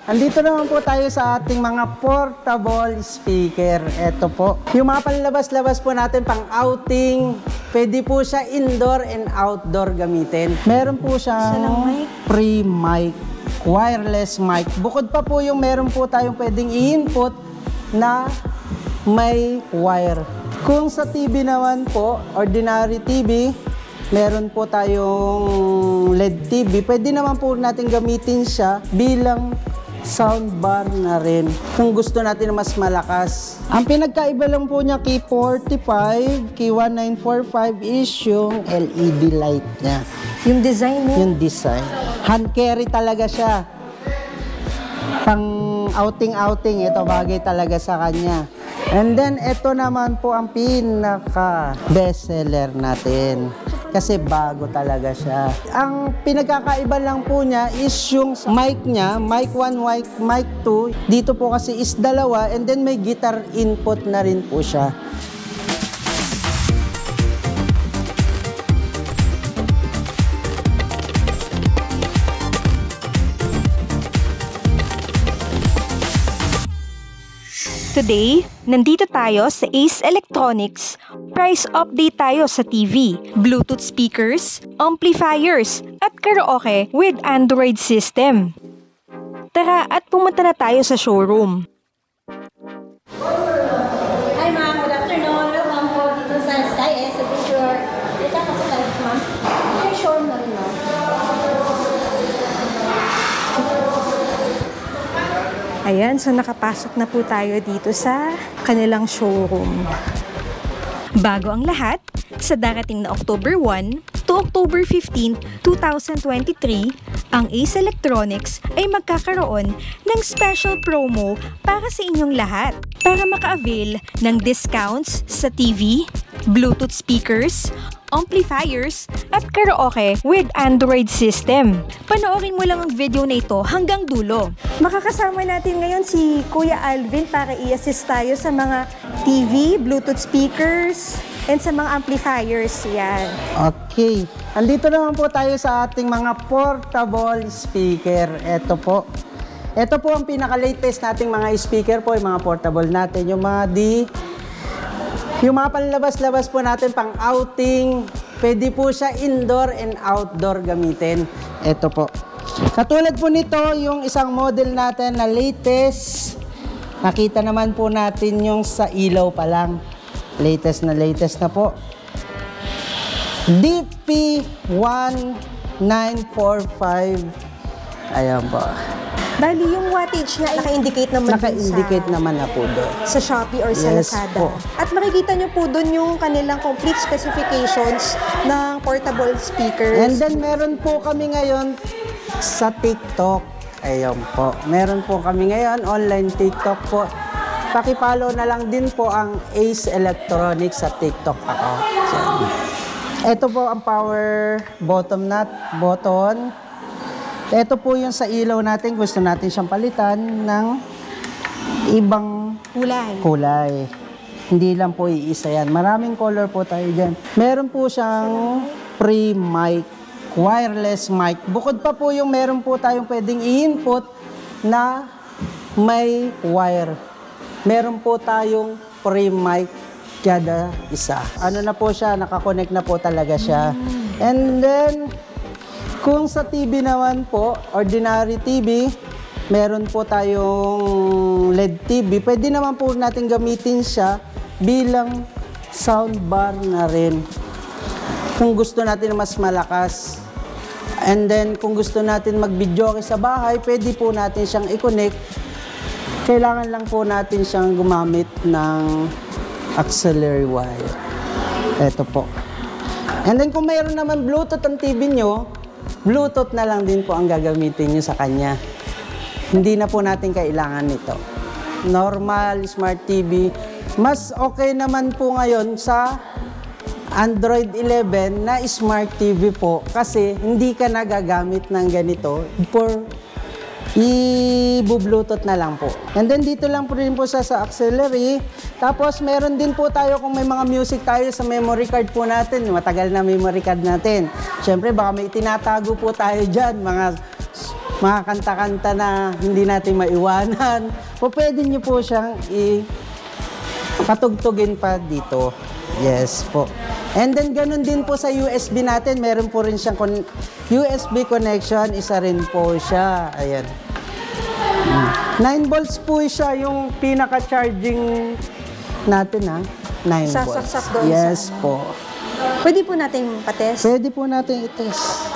Andito naman po tayo sa ating mga portable speaker. Ito po. Yung mga panlabas-labas po natin pang outing, pwede po siya indoor and outdoor gamitin. Meron po siyang free mic, wireless mic. Bukod pa po yung meron po tayong pwedeng i-input na may wire. Kung sa TV naman po, ordinary TV, meron po tayong LED TV. Pwede naman po natin gamitin siya bilang soundbar na rin kung gusto natin mas malakas. Ang pinagkaiba lang po niya kay 45, kay 1945 is yung LED light niya. Yung design mo? Yung design. Hand carry talaga siya. Pang outing-outing, ito bagay talaga sa kanya. And then, ito naman po ang pinaka bestseller natin. Kasi bago talaga siya. Ang pinagkakaiba lang po niya is yung mic niya, mic 1, mic 2. Dito po kasi is dalawa and then may guitar input na rin po siya. Today, nandito tayo sa Ace Electronics. Price update tayo sa TV, Bluetooth speakers, amplifiers, at karaoke with Android system. Tara at pumunta na tayo sa showroom. Hi ma'am, good afternoon. Welcome po dito sa Sky S Adventure. Dito ako sa live ma'am. Ay, showroom na rin ma'am. Ayan, so nakapasok na po tayo dito sa kanilang showroom. Bago ang lahat, sa darating na October 1 to October 15, 2023, ang Ace Electronics ay magkakaroon ng special promo para sa inyong lahat para maka-avail ng discounts sa TV, Bluetooth speakers, amplifiers, at karaoke with Android system. Panoorin mo lang ang video na ito hanggang dulo. Makakasama natin ngayon si Kuya Alvin para i-assist tayo sa mga TV, Bluetooth speakers, and sa mga amplifiers. Yan. Okay. Andito naman po tayo sa ating mga portable speaker. Ito po. Ito po ang pinaka-latest nating mga speaker po, yung mga portable natin. Yung mga panlabas-labas po natin pang outing, pwede po siya indoor and outdoor gamitin. Ito po. Katulad po nito, yung isang model natin na latest. Nakita naman po natin yung sa ilaw pa lang. Latest na po. DP1945. Ayan po. Bali, yung wattage niya, naka-indicate naman Naka-indicate naman na po doon. Sa Shopee or sa Lazada. Po. At makikita nyo po doon yung kanilang complete specifications ng portable speakers. And then, meron po kami ngayon sa TikTok. Ayun po. Meron po kami ngayon, online TikTok po. Pakipollow na lang din po ang Ace Electronics sa TikTok ako. So, ito po ang power button. Ito po yung sa ilaw natin. Gusto natin siyang palitan ng ibang kulay. Hindi lang po iisa yan. Maraming color po tayo dyan. Meron po siyang free mic, wireless mic. Bukod pa po yung meron po tayong pwedeng i-input na may wire. Meron po tayong free mic kada isa. Ano na po siya, nakakonect na po talaga siya. And then, kung sa TV naman po, ordinary TV, meron po tayong LED TV. Pwede naman po natin gamitin siya bilang soundbar na rin. Kung gusto natin mas malakas. And then, kung gusto natin mag-videoke sa bahay, pwede po natin siyang i-connect. Kailangan lang po natin siyang gumamit ng auxiliary wire. Ito po. And then, kung mayroon naman Bluetooth ang TV nyo, Bluetooth na lang din po ang gagamitin nyo sa kanya. Hindi na po natin kailangan nito. Normal, smart TV. Mas okay naman po ngayon sa Android 11 na smart TV po kasi hindi ka nagagamit ng ganito for i-bluetooth na lang po. And then dito lang po rin po sa auxiliary. Tapos meron din po tayo kung may mga music tayo sa memory card po natin. Matagal na memory card natin. Siyempre baka may tinatago po tayo dyan. Mga mga kanta-kanta na hindi natin maiwanan, po pwede nyo po siyang patugtugin pa dito. Yes po. And then ganun din po sa USB natin, meron po rin siyang USB connection, isa rin po siya. Ayan. 9 volts po siya yung pinaka-charging natin ha. 9 volts. Sasaksak doon yes sa po. Pwede po natin patest? Pwede po natin i-test.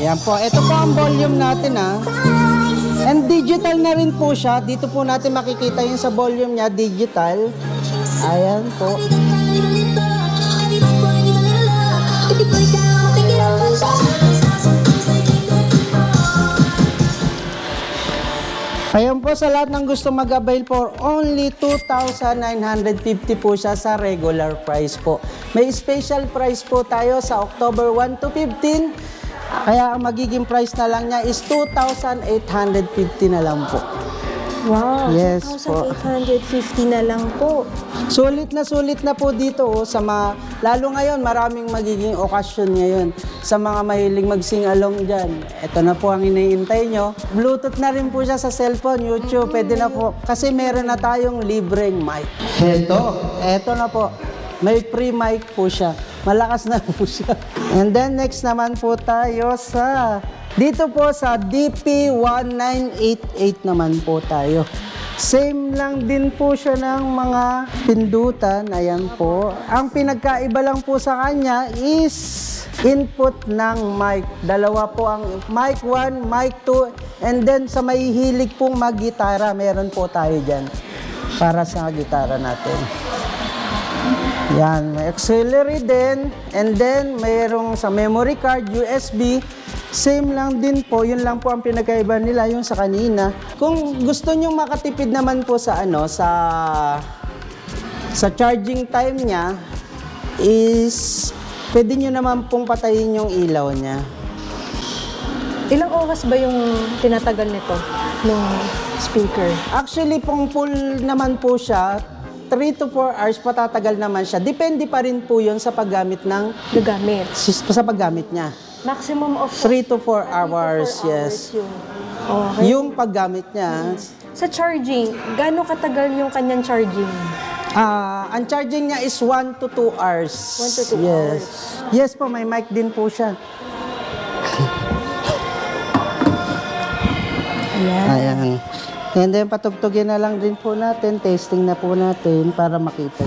Yan po. Ito po ang volume natin ha. And digital na rin po siya. Dito po natin makikita yung sa volume niya, digital. Ayan po. Ayan po, sa lahat ng gusto mag-avail for only 2,950 po siya sa regular price po. May special price po tayo sa October 1 to 15. Kaya ang magiging price na lang niya is 2,850 na lang po. Wow, Yes 2,850 na lang po. Sulit na po dito sa lalo ngayon maraming magiging okasyon ngayon sa mga mahiling mag-sing-along dyan. Ito na po ang iniintay nyo. Bluetooth na rin po siya sa cellphone, YouTube, pwede na po. Kasi meron na tayong libreng mic. Ito na po. May free mic po siya. Malakas na po siya. And then next naman po tayo dito po sa DP1988 naman po tayo. Same lang din po siya ng mga pindutan. Ayan po. Ang pinagkaiba lang po sa kanya is input ng mic. Dalawa po ang mic 1, mic 2, and then sa may hilig pong mag-gitara, meron po tayo dyan para sa gitara natin. Yan, may auxiliary din, and then mayroong sa memory card, USB, same lang din po, yun lang po ang pinagkaiba nila yung sa kanina. Kung gusto nyo makatipid naman po sa sa charging time niya, is pwede nyo naman pong patayin yung ilaw niya. Ilang oras ba yung tinatagal nito ng speaker? Actually, pong full naman po siya, 3 to 4 hours patatagal naman siya. Depende pa rin po yun sa paggamit ng Gagamit. sa paggamit niya. Maximum of 3 to 4 hours, yes. Yung, okay. Yung paggamit niya, Sa charging, gaano katagal yung kanyang charging? ang charging niya is 1 to 2 hours. 1 to 2 yes. hours. Yes po, may mic din po siya. Ayan. Ayan. And then patugtugin na lang din po natin, testing na po natin para makita.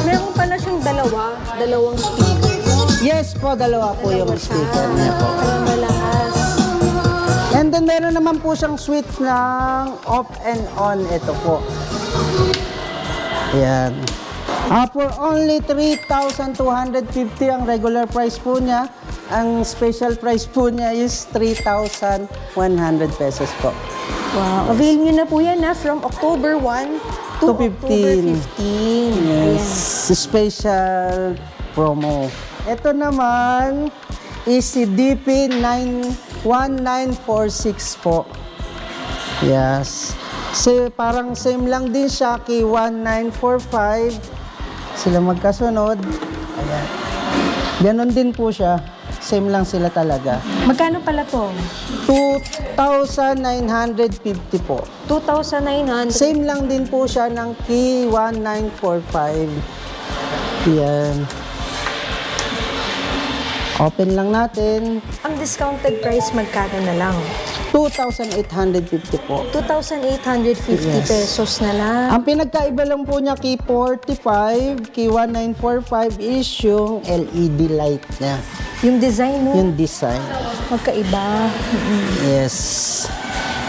Meron pala siyang dalawang speaker. Yes po, dalawa po yung speaker niya po. Kaya malakas. And then meron naman po siyang switch ng off and on. Ito po. Ayan. For only 3,250 ang regular price po niya. Ang special price po niya is 3,100 pesos po. Wow. Avail nyo na po yan from October 1 to October 15. Yes. Special promo. Ito naman is si DP1946 po. Yes. Parang same lang din siya kay 1945. Sila magkasunod. Ayan. Ganon din po siya. Same lang sila talaga. Magkano pala to? 2,950 po. 2,900. Same lang din po siya ng key 1945. Yan. Open lang natin. Ang discounted price magkano na lang? 2,850 po. 2,850 Yes. pesos na lang. Ang pinagkaiba lang po niya key 45, key 1945 is yung LED light niya. Yung design mo, Yung design. magkaiba. Yes.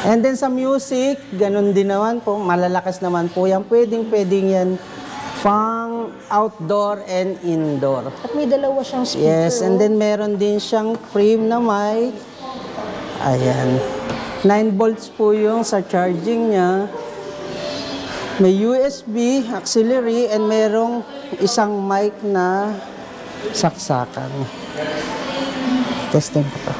And then sa music, ganun din naman po. Malalakas naman po yan. Pwedeng yan pang outdoor and indoor. At may dalawa siyang speaker. Yes, and then meron din siyang frame na mic. Ayan. 9 volts po yung sa charging niya. May USB, auxiliary, and merong isang mic na saksakan. Testing ko to.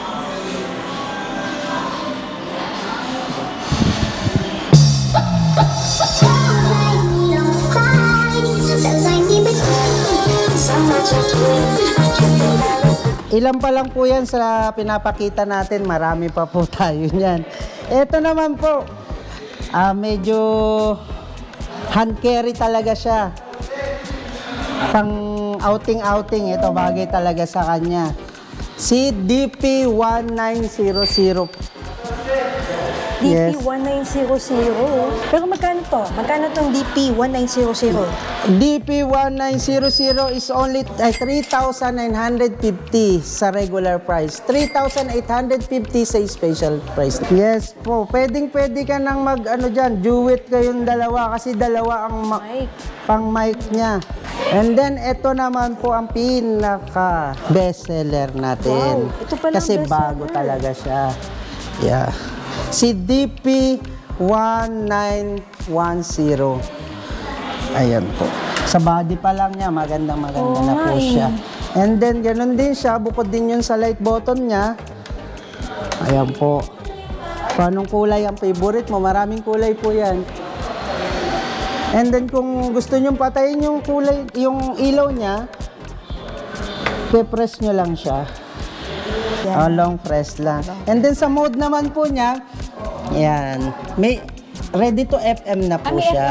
Ilan pa lang po yan sa pinapakita natin, marami pa po tayo niyan. Ito naman po, medyo hand carry talaga siya. Pang outing-outing, ito bagay talaga sa kanya. Si DP1900. DP1900. Pero magkano to? Magkano tong DP1900? DP1900 is only 3,950 sa regular price. 3,850 sa special price. Yes po, pwede ka nang mag-ano dyan, duet kayong dalawa kasi dalawa ang pang mic niya. And then, ito naman po ang pinaka bestseller natin. Wow, ito pala kasi bestseller. bago talaga siya. Yeah. Si DP1910. Ayan po. Sa body pa lang niya, maganda na po siya. And then, ganun din siya. Bukod din yun sa light button niya. Ayan po. Kung anong kulay ang favorite mo, maraming kulay po yan. And then, kung gusto nyo patayin yung kulay, yung ilaw niya, pe-press nyo lang siya. Long press lang. And then, sa mode naman po niya, yan. May ready to FM na po siya.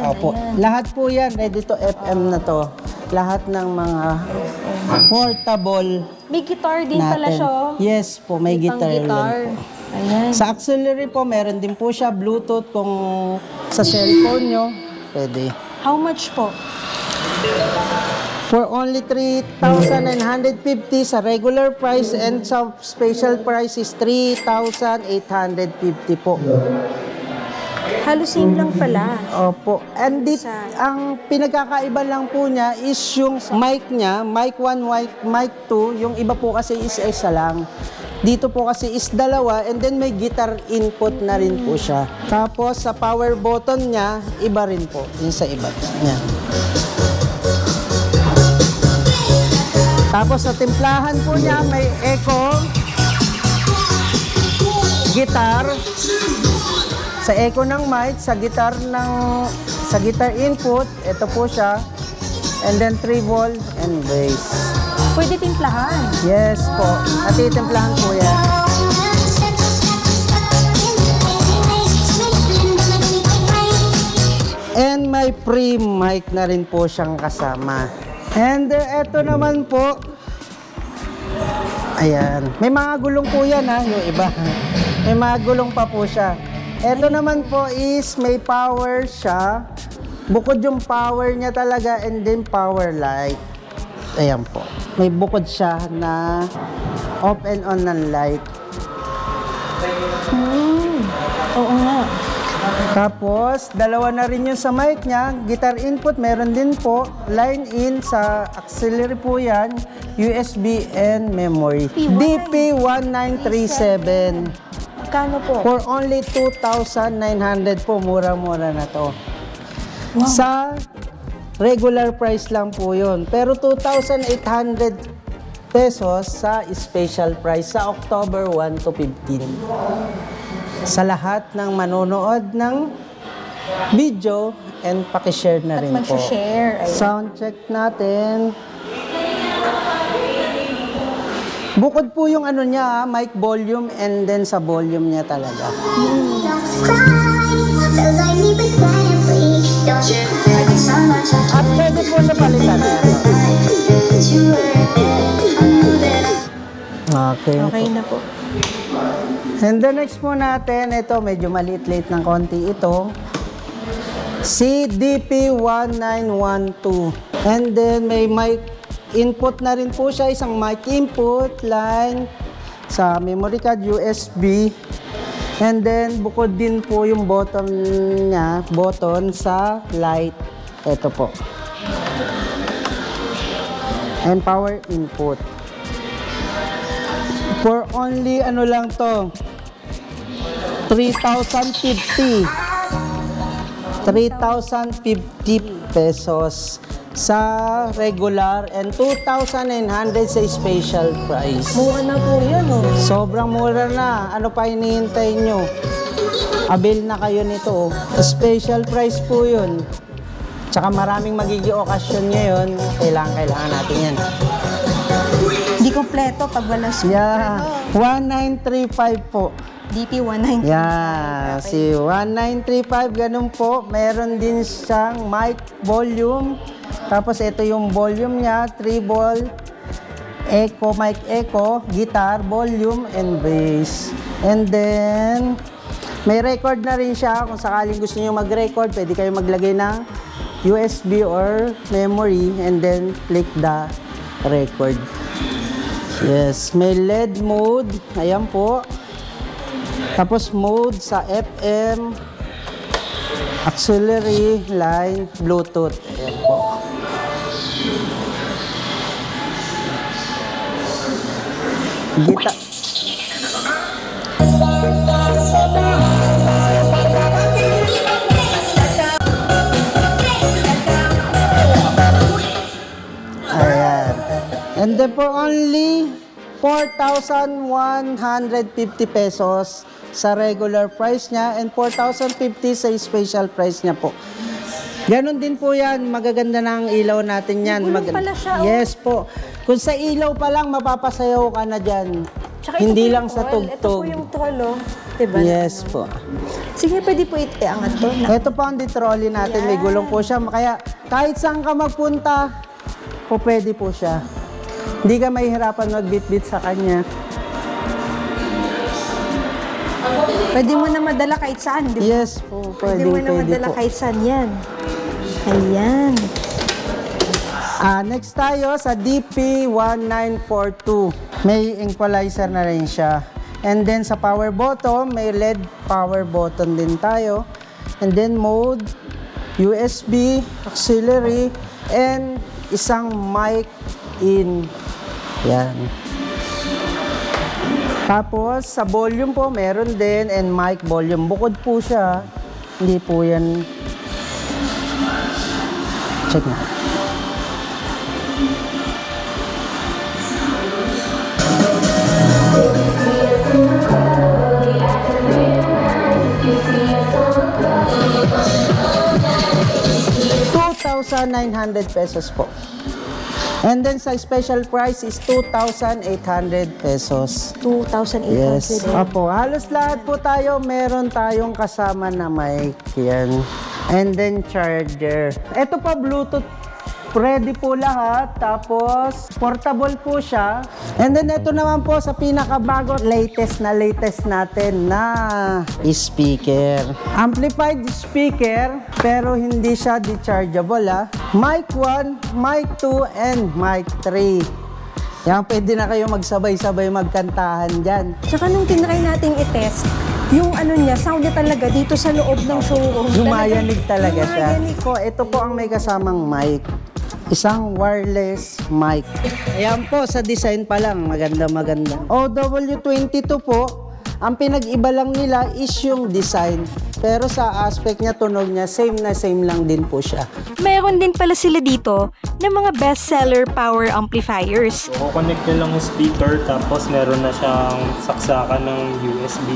Opo. Lahat po yan, ready to FM na to. Lahat ng mga portable. May guitar din pala siya. Yes po, may guitar. Ayan. Sa auxiliary po, meron din po siya Bluetooth kung sa cellphone nyo, pwede. How much po? For only 3,950 sa regular price and sa special price is 3,850 po. Halos same lang pala. Opo. And ang pinagkakaiba lang po niya is yung mic niya, mic 1, mic 2, yung iba po kasi is isa lang. Dito po kasi is dalawa and then may guitar input na rin po siya. Tapos sa power button niya, iba rin po. Yung sa iba niya. Tapos sa timplahan po niya, may echo, guitar, sa echo ng mic, sa guitar input, ito po siya, and then treble and bass. Pwede timplahan. Yes po, natitimplahan po yan. And may pre-mic na rin po siyang kasama. And eto naman po, ayan, may mga gulong po yan ha, yung iba. May mga gulong pa po siya. Eto naman po is may power siya. Bukod yung power niya talaga and then power light. Ayan po. May bukod siya na off and on ng light. Oo nga. Tapos, dalawa na rin yung sa mic niya. Guitar input, meron din po. Line in sa auxiliary po yan. USB and memory. DP1937. Kano po? For only 2,900 po. Mura-mura na to. Wow. Sa regular price lang po yun. Pero 2,800 pesos sa special price sa October 1 to 15. Sa lahat ng manonood ng video and pakishare na rin po. At mag-share. Sound check natin. Bukod po yung ano niya, mic volume and then sa volume niya talaga. At pwede po na palitan niya. Okay na po. And the next po natin, ito medyo maliit-liit ng konti ito. Si DP1912. And then may mic input na rin po siya, isang mic input line sa memory card USB. And then bukod din po yung button niya, button sa light. Ito po. And power input. For only ano lang to, 3,050 pesos. sa regular and 2,900 sa special price. Mura na po yan, oh. Sobrang mura na. Ano pa hinihintay nyo? Avail na kayo nito. Special price po yun. Tsaka maraming magiging okasyon ngayon. Kailangan natin yan. Hindi kompleto pag walang speaker. Yeah. 1935 po. DP 190. Yeah. Si 1935, ganun po. Meron din siyang mic volume. Tapos ito yung volume niya. Treble, echo, mic echo, guitar, volume, and bass. And then, may record na rin siya. Kung sakaling gusto niyo mag-record, pwede kayo maglagay ng USB or memory and then click the record. Yes, may LED mode. Ayan po. Tapos mode sa FM, auxiliary, line, Bluetooth. Ayan po. Gita. Ayan. And then for only 4,150 pesos sa regular price niya and 4,050 sa special price niya po. Ganon din po yan. Magaganda na ang ilaw natin yan. Gulong pala siya, oh. Yes po. Kung sa ilaw pa lang, mapapasayaw ka na dyan. Tsaka Hindi ito po lang yung sa toll. Ito tugtog. po yung toll, oh. Diba? Yes po. Sige, pwede po iangat to. Ito po ang trolley natin. May gulong po siya. Kaya kahit saan ka magpunta, po pwede po siya. Hindi ka mahihirapan magbit-bit sa kanya. Pwede mo na madala kahit saan, di ba? Yes po. Pwede mo na madala po. kahit saan yan. Ayan. Next tayo sa DP1942. May equalizer na rin siya. And then sa power button, may LED power button din tayo. And then mode, USB, auxiliary, and isang mic in. Yan. Tapos sa volume po, meron din and mic volume. Bukod po siya. Hindi po yan. Check na. ₱2,900 pesos po. And then sa special price is 2,800 pesos. 2,800. Yes. Opo, halos lahat po tayo meron tayong kasama na mic. Yan. And then charger. Ito pa Bluetooth. Ready po lahat. Tapos portable po siya. And then ito naman po sa pinakabago, latest natin na speaker. Amplified speaker, pero hindi siya dechargeable Mic 1, mic 2, and mic 3. Yan, pwede na kayo magsabay-sabay magkantahan dyan. Tsaka nung tinry nating i-test, yung ano niya, sound niya talaga dito sa loob ng showroom. Lumayanig talaga siya. Lumayanig. Ito po ang may kasamang mic. Isang wireless mic. Ayan po, sa design pa lang, maganda. OW22 po, ang pinag-iba lang nila is yung design. Pero sa aspect niya, tunog niya, same lang din po siya. Meron din pala sila dito ng mga bestseller power amplifiers. So, connect nyo lang yung speaker, tapos meron na siyang saksakan ng USB.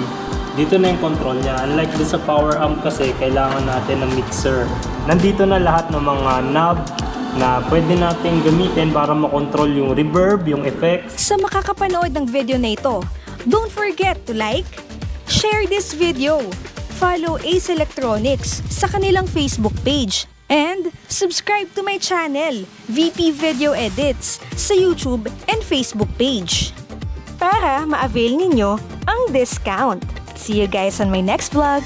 Dito na yung control niya. Unlike doon sa power amp kasi, kailangan natin ng mixer. Nandito na lahat ng mga knob na pwede natin gamitin para makontrol yung reverb, yung effects. Sa makakapanood ng video na ito, don't forget to like, share this video, follow Ace Electronics sa kanilang Facebook page, and subscribe to my channel, VP Video Edits, sa YouTube and Facebook page para ma-avail ninyo ang discount. See you guys on my next vlog!